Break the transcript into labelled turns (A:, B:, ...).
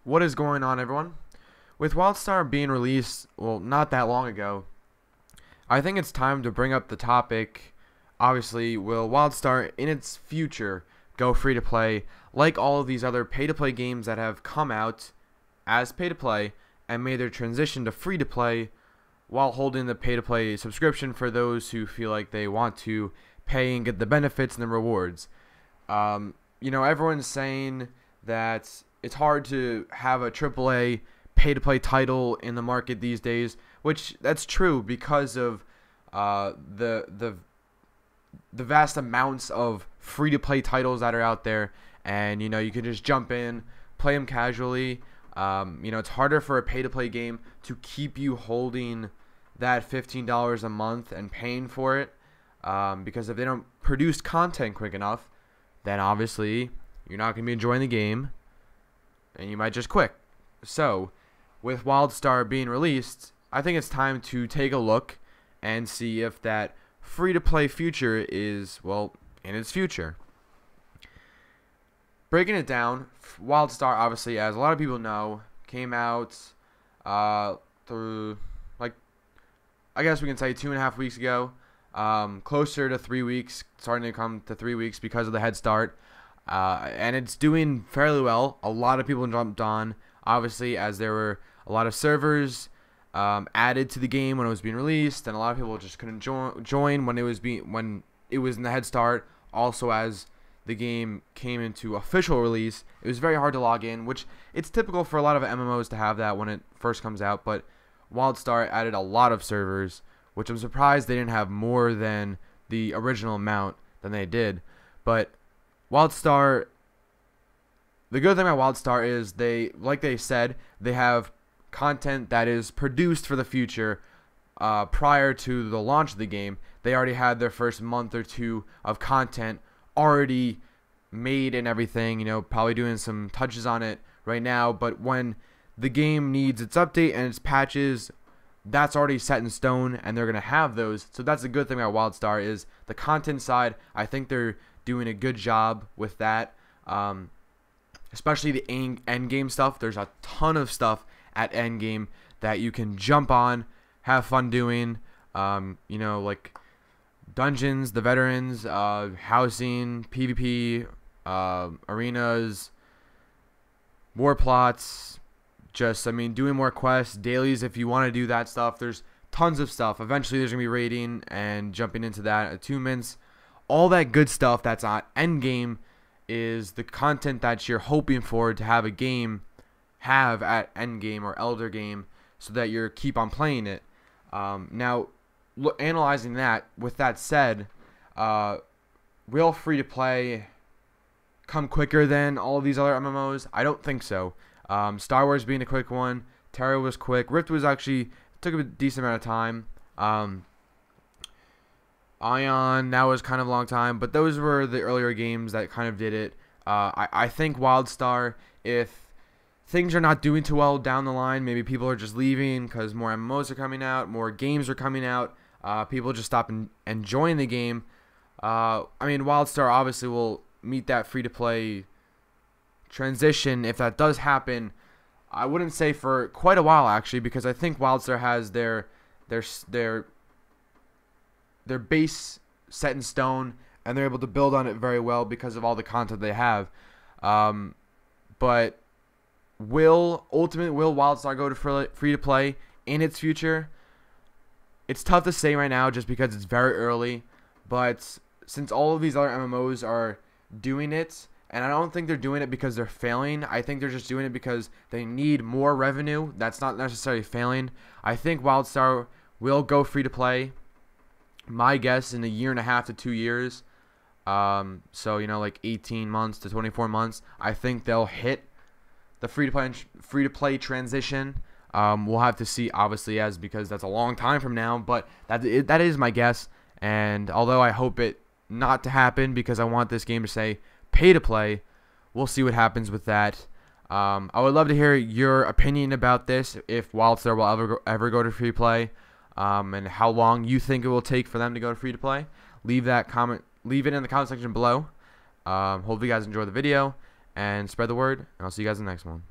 A: What is going on, everyone? With Wildstar being released, well, not that long ago, I think it's time to bring up the topic. Obviously, will Wildstar in its future go free to play like all of these other pay to play games that have come out as pay to play and made their transition to free to play while holding the pay to play subscription for those who feel like they want to pay and get the benefits and the rewards? Everyone's saying that it's hard to have a AAA pay-to-play title in the market these days, which that's true because of the vast amounts of free-to-play titles that are out there, and you can just jump in, play them casually. It's harder for a pay-to-play game to keep you holding that $15 a month and paying for it, because if they don't produce content quick enough, then obviously you're not going to be enjoying the game, and you might just quit. So, with Wildstar being released, I think it's time to take a look and see if that free-to-play future is, well, in its future. Breaking it down, Wildstar, obviously, as a lot of people know, came out through, I guess we can say 2.5 weeks ago. Closer to 3 weeks, starting to come to 3 weeks because of the head start. And it's doing fairly well. A lot of people jumped on, obviously, as there were a lot of servers added to the game when it was being released, and a lot of people just couldn't join when it was in the head start. Also, as the game came into official release, it was very hard to log in, which it's typical for a lot of MMOs to have that when it first comes out. But Wildstar added a lot of servers, which I'm surprised they didn't have more than the original amount than they did. But Wildstar, the good thing about Wildstar is like they said, they have content that is produced for the future. Prior to the launch of the game, they already had their first month or two of content already made and everything, probably doing some touches on it right now. But when the game needs its update and its patches, that's already set in stone, and they're going to have those. So that's the good thing about Wildstar is the content side. I think they're doing a good job with that, especially the end game stuff. There's a ton of stuff at end game that you can jump on, have fun doing, like dungeons, the veterans, housing, PvP, arenas, war plots, doing more quests, dailies if you want to do that stuff. There's tons of stuff. Eventually there's going to be raiding and jumping into that, attunements, all that good stuff that's on end game is the content that you're hoping for to have a game have at end game or elder game, so that you keep on playing it. Now, analyzing that, with that said, will free to play come quicker than all of these other MMOs? I don't think so. Star Wars being a quick one, Terra was quick, Rift was actually took a decent amount of time. Ion, that was kind of a long time, but those were the earlier games that kind of did it. I think Wildstar, if things are not doing too well down the line, maybe people are just leaving because more MMOs are coming out, more games are coming out, people just stop enjoying the game. Wildstar obviously will meet that free-to-play transition if that does happen. I wouldn't say for quite a while, actually, because I think Wildstar has their base set in stone, and they're able to build on it very well because of all the content they have. But will Wildstar go to free to play in its future? It's tough to say right now just because it's very early, but since all of these other MMOs are doing it, and I don't think they're doing it because they're failing, I think they're just doing it because they need more revenue. That's not necessarily failing. I think Wildstar will go free to play, my guess, in 1.5 to 2 years. Like 18 months to 24 months. I think they'll hit the free to play transition. We'll have to see, obviously, because that's a long time from now. But that is my guess. And although I hope it not to happen because I want this game to say pay to play, we'll see what happens with that. I would love to hear your opinion about this, if Wildstar will ever go to free to play, and how long you think it will take for them to go to free to play. Leave it in the comment section below. Hope you guys enjoy the video and spread the word, and I'll see you guys in the next one.